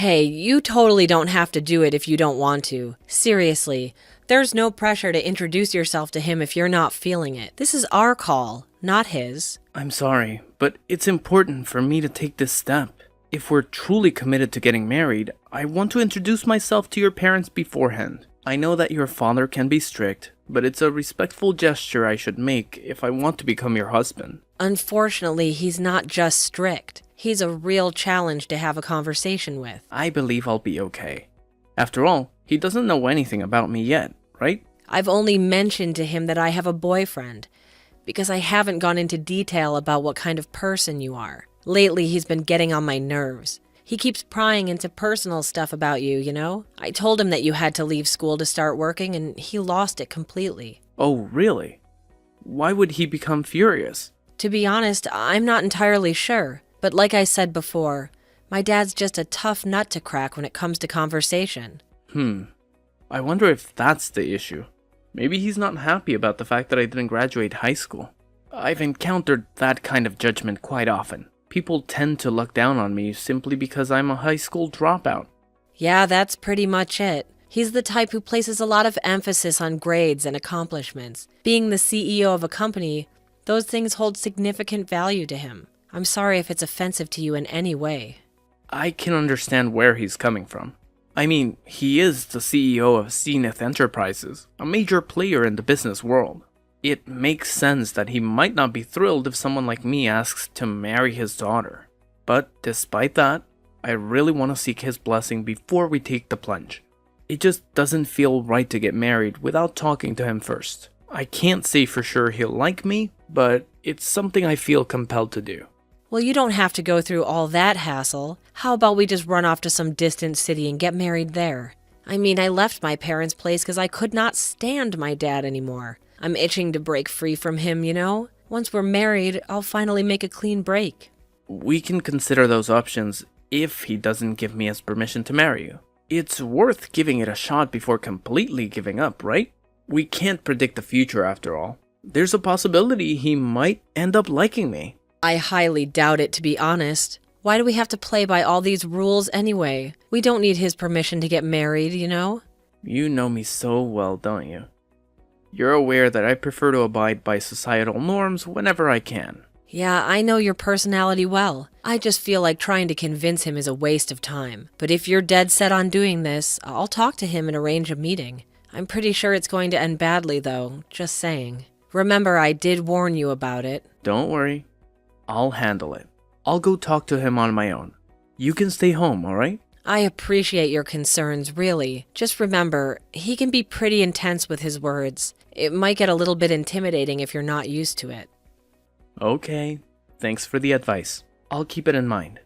Hey, you totally don't have to do it if you don't want to. Seriously, there's no pressure to introduce yourself to him if you're not feeling it. This is our call, not his. I'm sorry, but it's important for me to take this step. If we're truly committed to getting married, I want to introduce myself to your parents beforehand. I know that your father can be strict, but it's a respectful gesture I should make if I want to become your husband. Unfortunately, he's not just strict. He's a real challenge to have a conversation with. I believe I'll be okay. After all, he doesn't know anything about me yet, right? I've only mentioned to him that I have a boyfriend, because I haven't gone into detail about what kind of person you are. Lately, he's been getting on my nerves. He keeps prying into personal stuff about you, you know? I told him that you had to leave school to start working, and he lost it completely. Oh, really? Why would he become furious? To be honest, I'm not entirely sure. But like I said before, my dad's just a tough nut to crack when it comes to conversation. I wonder if that's the issue. Maybe he's not happy about the fact that I didn't graduate high school. I've encountered that kind of judgment quite often. People tend to look down on me simply because I'm a high school dropout. Yeah, that's pretty much it. He's the type who places a lot of emphasis on grades and accomplishments. Being the CEO of a company, those things hold significant value to him. I'm sorry if it's offensive to you in any way. I can understand where he's coming from. I mean, he is the CEO of Zenith Enterprises, a major player in the business world. It makes sense that he might not be thrilled if someone like me asks to marry his daughter. But despite that, I really want to seek his blessing before we take the plunge. It just doesn't feel right to get married without talking to him first. I can't say for sure he'll like me, but it's something I feel compelled to do. Well, you don't have to go through all that hassle. How about we just run off to some distant city and get married there? I mean, I left my parents' place because I could not stand my dad anymore. I'm itching to break free from him, you know? Once we're married, I'll finally make a clean break. We can consider those options if he doesn't give me his permission to marry you. It's worth giving it a shot before completely giving up, right? We can't predict the future after all. There's a possibility he might end up liking me. I highly doubt it, to be honest. Why do we have to play by all these rules anyway? We don't need his permission to get married, you know? You know me so well, don't you? You're aware that I prefer to abide by societal norms whenever I can. Yeah, I know your personality well. I just feel like trying to convince him is a waste of time. But if you're dead set on doing this, I'll talk to him and arrange a meeting. I'm pretty sure it's going to end badly, though, just saying. Remember, I did warn you about it. Don't worry. I'll handle it. I'll go talk to him on my own. You can stay home, alright? I appreciate your concerns, really. Just remember, he can be pretty intense with his words. It might get a little bit intimidating if you're not used to it. Okay. Thanks for the advice. I'll keep it in mind.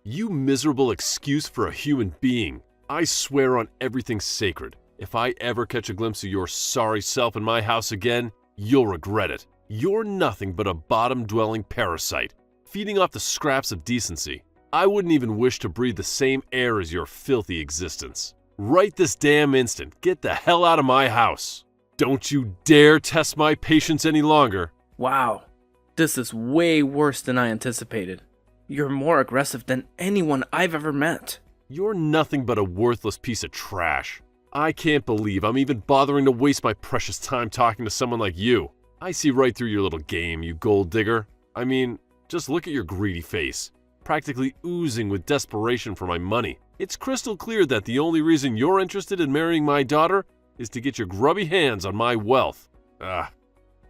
You miserable excuse for a human being. I swear on everything sacred. If I ever catch a glimpse of your sorry self in my house again, you'll regret it. You're nothing but a bottom-dwelling parasite, feeding off the scraps of decency. I wouldn't even wish to breathe the same air as your filthy existence. Right this damn instant, get the hell out of my house. Don't you dare test my patience any longer. Wow. This is way worse than I anticipated. You're more aggressive than anyone I've ever met. You're nothing but a worthless piece of trash. I can't believe I'm even bothering to waste my precious time talking to someone like you. I see right through your little game, you gold digger. I mean, just look at your greedy face, practically oozing with desperation for my money. It's crystal clear that the only reason you're interested in marrying my daughter is to get your grubby hands on my wealth.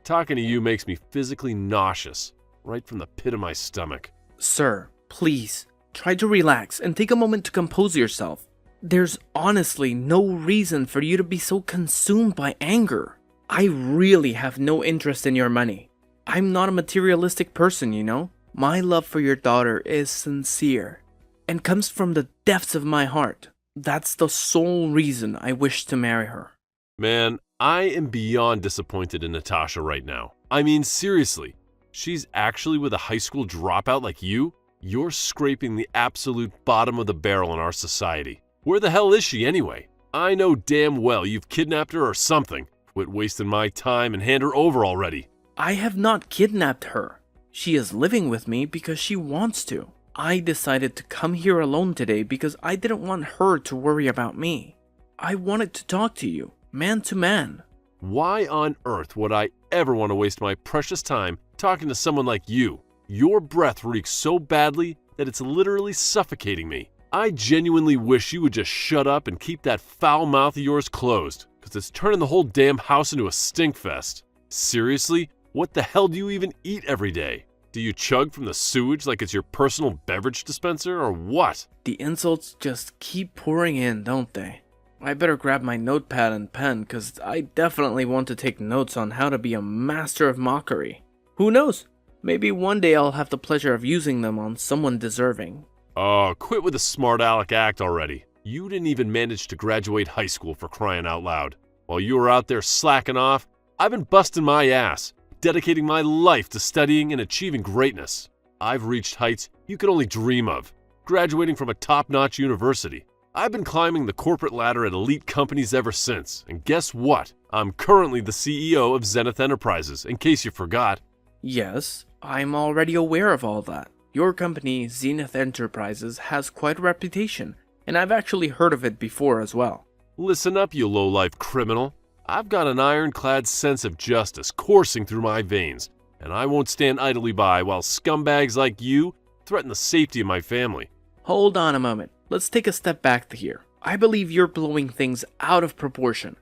Talking to you makes me physically nauseous, right from the pit of my stomach. Sir, please, try to relax and take a moment to compose yourself. There's honestly no reason for you to be so consumed by anger. I really have no interest in your money. I'm not a materialistic person, you know? My love for your daughter is sincere and comes from the depths of my heart. That's the sole reason I wish to marry her. Man, I am beyond disappointed in Natasha right now. I mean, seriously, she's actually with a high school dropout like you? You're scraping the absolute bottom of the barrel in our society. Where the hell is she anyway? I know damn well you've kidnapped her or something. Quit wasting my time and hand her over already. I have not kidnapped her. She is living with me because she wants to. I decided to come here alone today because I didn't want her to worry about me. I wanted to talk to you, man to man. Why on earth would I ever want to waste my precious time talking to someone like you? Your breath reeks so badly that it's literally suffocating me. I genuinely wish you would just shut up and keep that foul mouth of yours closed, because it's turning the whole damn house into a stink fest. Seriously, what the hell do you even eat every day? Do you chug from the sewage like it's your personal beverage dispenser or what? The insults just keep pouring in, don't they? I better grab my notepad and pen, because I definitely want to take notes on how to be a master of mockery. Who knows? Maybe one day I'll have the pleasure of using them on someone deserving. Oh, quit with the smart aleck act already. You didn't even manage to graduate high school, for crying out loud. While you were out there slacking off, I've been busting my ass, dedicating my life to studying and achieving greatness. I've reached heights you could only dream of, graduating from a top-notch university. I've been climbing the corporate ladder at elite companies ever since, and guess what? I'm currently the CEO of Zenith Enterprises, in case you forgot. Yes, I'm already aware of all that. Your company, Zenith Enterprises, has quite a reputation, and I've actually heard of it before as well. Listen up, you low-life criminal. I've got an ironclad sense of justice coursing through my veins, and I won't stand idly by while scumbags like you threaten the safety of my family. Hold on a moment. Let's take a step back here. I believe you're blowing things out of proportion.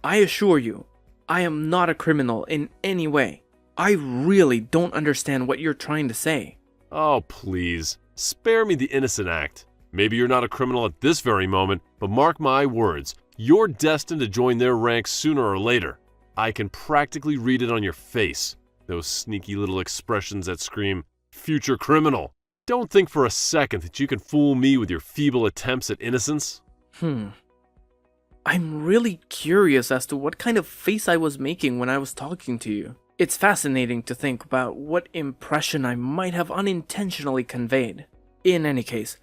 I assure you, I am not a criminal in any way. I really don't understand what you're trying to say. Oh, please, spare me the innocent act. Maybe you're not a criminal at this very moment, but mark my words, you're destined to join their ranks sooner or later. I can practically read it on your face. Those sneaky little expressions that scream, future criminal. Don't think for a second that you can fool me with your feeble attempts at innocence. I'm really curious as to what kind of face I was making when I was talking to you. It's fascinating to think about what impression I might have unintentionally conveyed. In any case,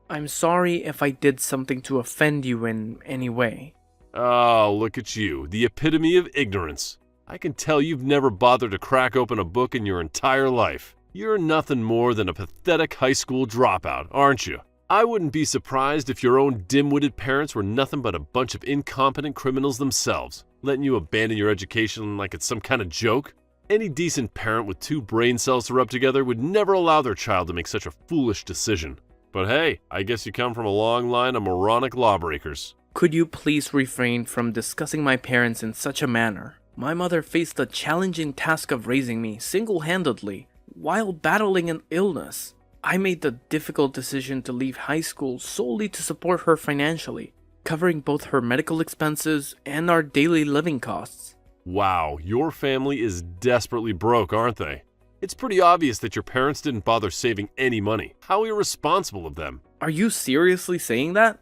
I'm sorry if I did something to offend you in any way. Oh, look at you, the epitome of ignorance. I can tell you've never bothered to crack open a book in your entire life. You're nothing more than a pathetic high school dropout, aren't you? I wouldn't be surprised if your own dim-witted parents were nothing but a bunch of incompetent criminals themselves, letting you abandon your education like it's some kind of joke. Any decent parent with two brain cells to rub together would never allow their child to make such a foolish decision. But hey, I guess you come from a long line of moronic lawbreakers. Could you please refrain from discussing my parents in such a manner? My mother faced the challenging task of raising me single-handedly while battling an illness. I made the difficult decision to leave high school solely to support her financially, covering both her medical expenses and our daily living costs. Wow, your family is desperately broke, aren't they? It's pretty obvious that your parents didn't bother saving any money. How irresponsible of them. Are you seriously saying that?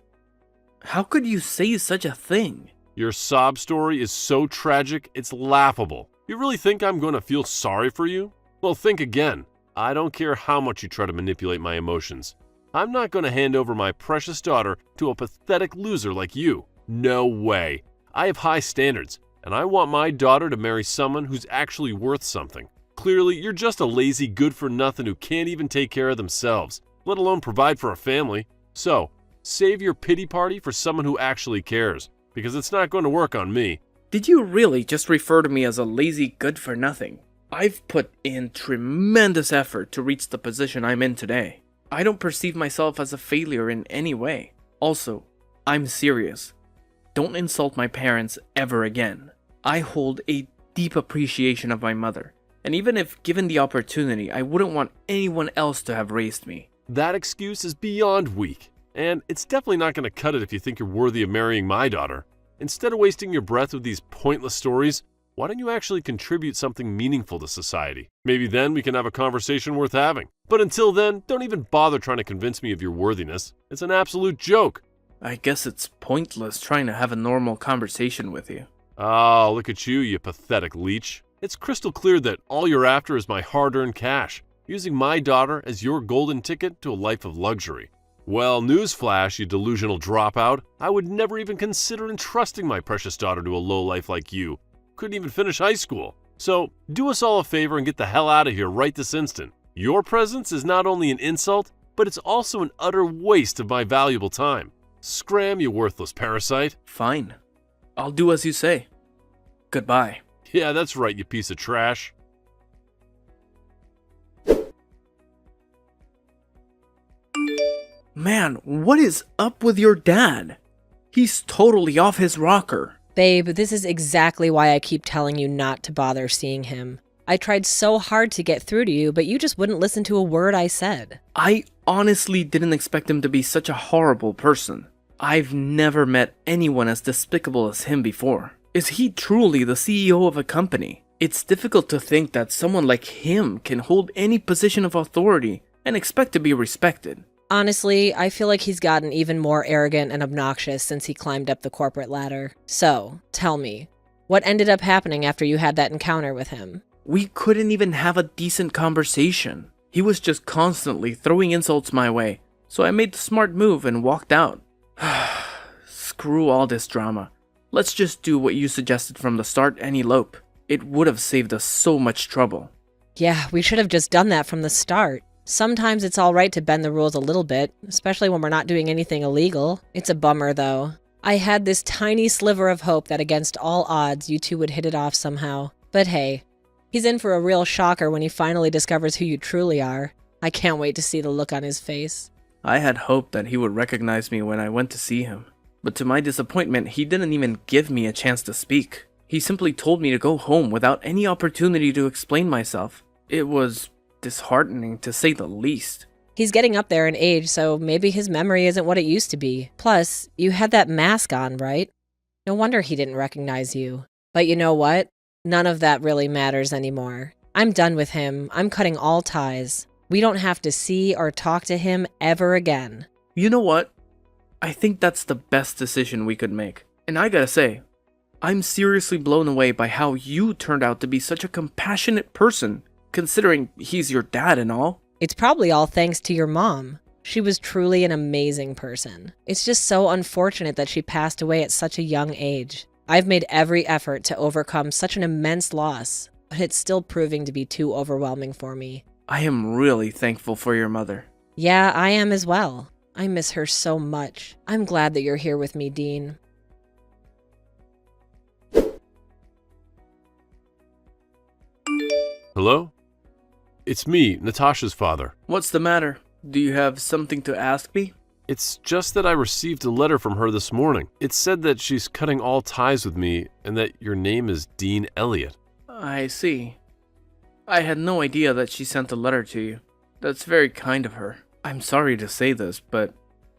How could you say such a thing? Your sob story is so tragic, it's laughable. You really think I'm going to feel sorry for you? Well, think again. I don't care how much you try to manipulate my emotions. I'm not going to hand over my precious daughter to a pathetic loser like you. No way. I have high standards, and I want my daughter to marry someone who's actually worth something. Clearly, you're just a lazy good-for-nothing who can't even take care of themselves, let alone provide for a family. So, save your pity party for someone who actually cares, because it's not going to work on me. Did you really just refer to me as a lazy good-for-nothing? I've put in tremendous effort to reach the position I'm in today. I don't perceive myself as a failure in any way. Also, I'm serious. Don't insult my parents ever again. I hold a deep appreciation of my mother, and even if given the opportunity, I wouldn't want anyone else to have raised me. That excuse is beyond weak, and it's definitely not going to cut it if you think you're worthy of marrying my daughter. Instead of wasting your breath with these pointless stories, why don't you actually contribute something meaningful to society? Maybe then we can have a conversation worth having. But until then, don't even bother trying to convince me of your worthiness. It's an absolute joke. I guess it's pointless trying to have a normal conversation with you. Oh, look at you, you pathetic leech. It's crystal clear that all you're after is my hard-earned cash, using my daughter as your golden ticket to a life of luxury. Well, newsflash, you delusional dropout. I would never even consider entrusting my precious daughter to a lowlife like you. Couldn't even finish high school. So, do us all a favor and get the hell out of here right this instant. Your presence is not only an insult, but it's also an utter waste of my valuable time. Scram, you worthless parasite. Fine. I'll do as you say. Goodbye. Yeah, that's right, you piece of trash. Man, what is up with your dad? He's totally off his rocker. Babe, this is exactly why I keep telling you not to bother seeing him. I tried so hard to get through to you, but you just wouldn't listen to a word I said. I honestly didn't expect him to be such a horrible person. I've never met anyone as despicable as him before. Is he truly the CEO of a company? It's difficult to think that someone like him can hold any position of authority and expect to be respected. Honestly, I feel like he's gotten even more arrogant and obnoxious since he climbed up the corporate ladder. So, tell me, what ended up happening after you had that encounter with him? We couldn't even have a decent conversation. He was just constantly throwing insults my way, so I made the smart move and walked out. Screw all this drama. Let's just do what you suggested from the start and elope. It would have saved us so much trouble. Yeah, we should have just done that from the start. Sometimes it's all right to bend the rules a little bit, especially when we're not doing anything illegal. It's a bummer, though. I had this tiny sliver of hope that against all odds, you two would hit it off somehow. But hey, he's in for a real shocker when he finally discovers who you truly are. I can't wait to see the look on his face. I had hoped that he would recognize me when I went to see him. But to my disappointment, he didn't even give me a chance to speak. He simply told me to go home without any opportunity to explain myself. It was disheartening, to say the least. He's getting up there in age, so maybe his memory isn't what it used to be. Plus, you had that mask on, right? No wonder he didn't recognize you. But you know what? None of that really matters anymore. I'm done with him. I'm cutting all ties. We don't have to see or talk to him ever again. You know what? I think that's the best decision we could make. And I gotta say, I'm seriously blown away by how you turned out to be such a compassionate person, considering he's your dad and all. It's probably all thanks to your mom. She was truly an amazing person. It's just so unfortunate that she passed away at such a young age. I've made every effort to overcome such an immense loss, but it's still proving to be too overwhelming for me. I am really thankful for your mother. Yeah, I am as well. I miss her so much. I'm glad that you're here with me, Dean. Hello? It's me, Natasha's father. What's the matter? Do you have something to ask me? It's just that I received a letter from her this morning. It said that she's cutting all ties with me and that your name is Dean Elliott. I see. I had no idea that she sent a letter to you. That's very kind of her. I'm sorry to say this, but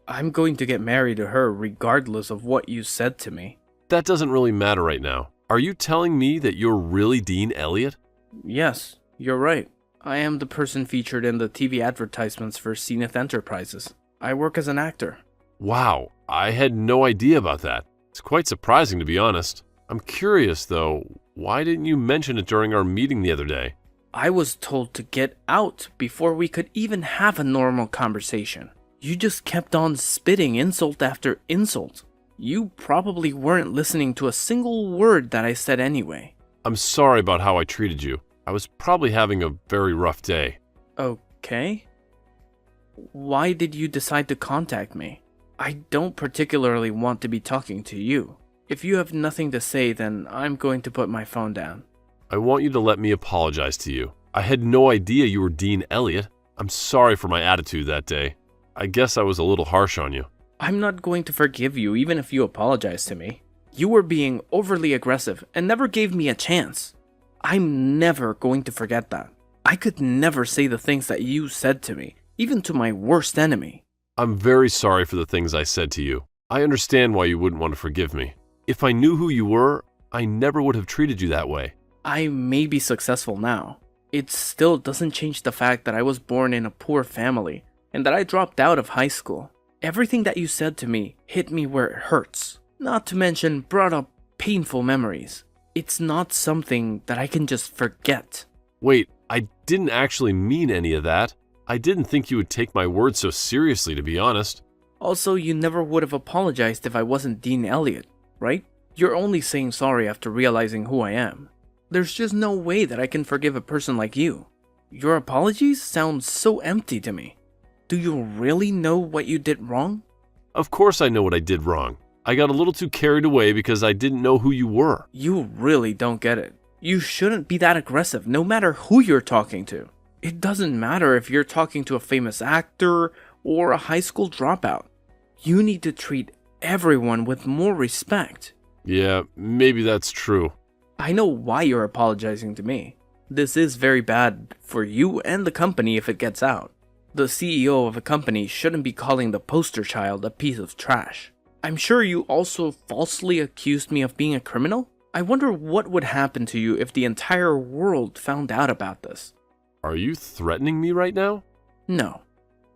I'm going to get married to her regardless of what you said to me. That doesn't really matter right now. Are you telling me that you're really Dean Elliott? Yes, you're right. I am the person featured in the TV advertisements for Zenith Enterprises. I work as an actor. Wow, I had no idea about that. It's quite surprising, to be honest. I'm curious, though, why didn't you mention it during our meeting the other day? I was told to get out before we could even have a normal conversation. You just kept on spitting insult after insult. You probably weren't listening to a single word that I said anyway. I'm sorry about how I treated you. I was probably having a very rough day. Okay. Why did you decide to contact me? I don't particularly want to be talking to you. If you have nothing to say, then I'm going to put my phone down. I want you to let me apologize to you. I had no idea you were Dean Elliott. I'm sorry for my attitude that day. I guess I was a little harsh on you. I'm not going to forgive you even if you apologize to me. You were being overly aggressive and never gave me a chance. I'm never going to forget that. I could never say the things that you said to me, even to my worst enemy. I'm very sorry for the things I said to you. I understand why you wouldn't want to forgive me. If I knew who you were, I never would have treated you that way. I may be successful now. It still doesn't change the fact that I was born in a poor family and that I dropped out of high school. Everything that you said to me hit me where it hurts. Not to mention brought up painful memories. It's not something that I can just forget. Wait, I didn't actually mean any of that. I didn't think you would take my words so seriously, to be honest. Also, you never would have apologized if I wasn't Dean Elliott, right? You're only saying sorry after realizing who I am. There's just no way that I can forgive a person like you. Your apologies sound so empty to me. Do you really know what you did wrong? Of course I know what I did wrong. I got a little too carried away because I didn't know who you were. You really don't get it. You shouldn't be that aggressive no matter who you're talking to. It doesn't matter if you're talking to a famous actor or a high school dropout. You need to treat everyone with more respect. Yeah, maybe that's true. I know why you're apologizing to me. This is very bad for you and the company if it gets out. The CEO of a company shouldn't be calling the poster child a piece of trash. I'm sure you also falsely accused me of being a criminal? I wonder what would happen to you if the entire world found out about this. Are you threatening me right now? No,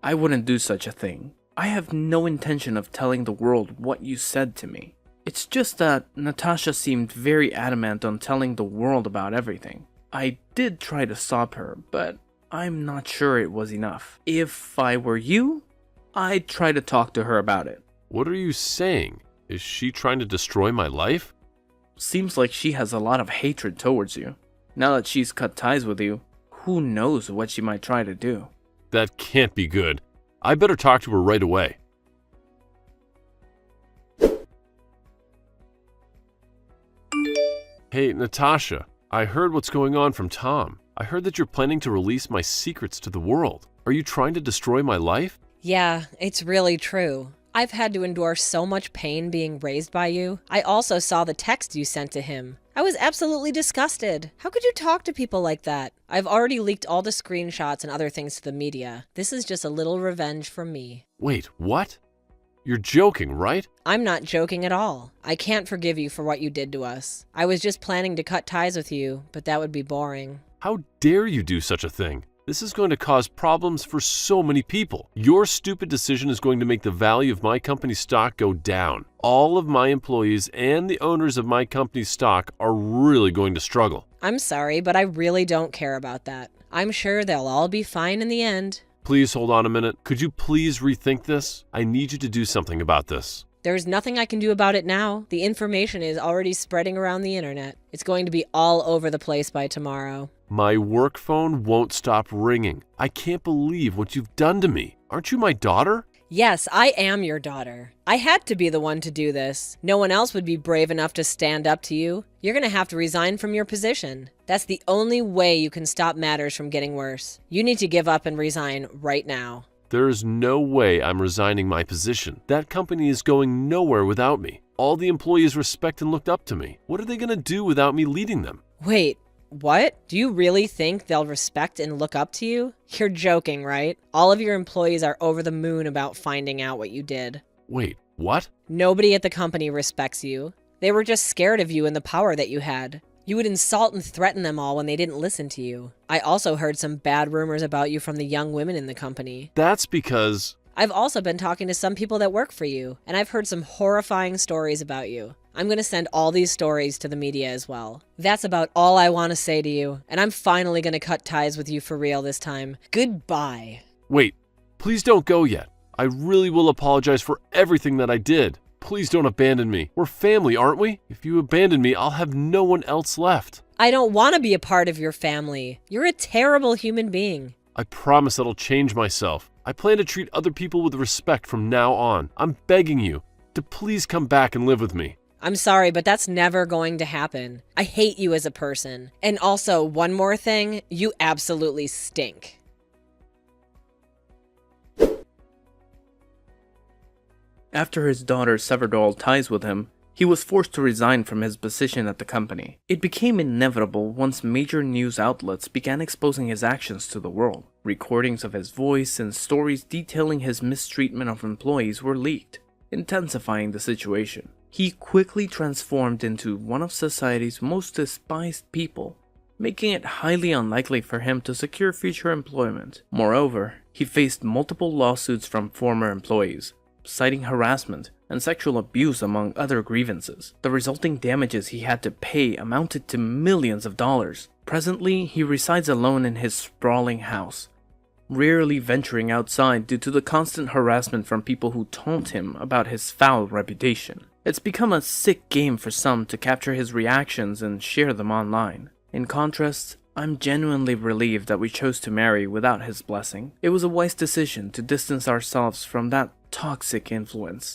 I wouldn't do such a thing. I have no intention of telling the world what you said to me. It's just that Natasha seemed very adamant on telling the world about everything. I did try to stop her, but I'm not sure it was enough. If I were you, I'd try to talk to her about it. What are you saying? Is she trying to destroy my life? Seems like she has a lot of hatred towards you. Now that she's cut ties with you, who knows what she might try to do. That can't be good. I better talk to her right away. Hey, Natasha, I heard what's going on from Tom. I heard that you're planning to release my secrets to the world. Are you trying to destroy my life? Yeah, it's really true. I've had to endure so much pain being raised by you. I also saw the text you sent to him. I was absolutely disgusted. How could you talk to people like that? I've already leaked all the screenshots and other things to the media. This is just a little revenge from me. Wait, what? You're joking, right? I'm not joking at all. I can't forgive you for what you did to us. I was just planning to cut ties with you, but that would be boring. How dare you do such a thing? This is going to cause problems for so many people. Your stupid decision is going to make the value of my company's stock go down. All of my employees and the owners of my company's stock are really going to struggle. I'm sorry, but I really don't care about that. I'm sure they'll all be fine in the end. Please hold on a minute. Could you please rethink this? I need you to do something about this. There's nothing I can do about it now. The information is already spreading around the internet. It's going to be all over the place by tomorrow. My work phone won't stop ringing. I can't believe what you've done to me. Aren't you my daughter? Yes, I am your daughter. I had to be the one to do this. No one else would be brave enough to stand up to you. You're gonna have to resign from your position. That's the only way you can stop matters from getting worse. You need to give up and resign right now. There is no way I'm resigning my position. That company is going nowhere without me. All the employees respect and looked up to me. What are they going to do without me leading them? Wait, what? Do you really think they'll respect and look up to you? You're joking, right? All of your employees are over the moon about finding out what you did. Wait, what? Nobody at the company respects you. They were just scared of you and the power that you had. You would insult and threaten them all when they didn't listen to you. I also heard some bad rumors about you from the young women in the company. That's because... I've also been talking to some people that work for you, and I've heard some horrifying stories about you. I'm going to send all these stories to the media as well. That's about all I want to say to you, and I'm finally going to cut ties with you for real this time. Goodbye. Wait, please don't go yet. I really will apologize for everything that I did. Please don't abandon me. We're family, aren't we? If you abandon me, I'll have no one else left. I don't want to be a part of your family. You're a terrible human being. I promise that I'll change myself. I plan to treat other people with respect from now on. I'm begging you to please come back and live with me. I'm sorry, but that's never going to happen. I hate you as a person. And also, one more thing, you absolutely stink. After his daughter severed all ties with him, he was forced to resign from his position at the company. It became inevitable once major news outlets began exposing his actions to the world. Recordings of his voice and stories detailing his mistreatment of employees were leaked, intensifying the situation. He quickly transformed into one of society's most despised people, making it highly unlikely for him to secure future employment. Moreover, he faced multiple lawsuits from former employees, citing harassment and sexual abuse among other grievances. The resulting damages he had to pay amounted to millions of dollars. Presently, he resides alone in his sprawling house, rarely venturing outside due to the constant harassment from people who taunt him about his foul reputation. It's become a sick game for some to capture his reactions and share them online. In contrast, I'm genuinely relieved that we chose to marry without his blessing. It was a wise decision to distance ourselves from that toxic influence.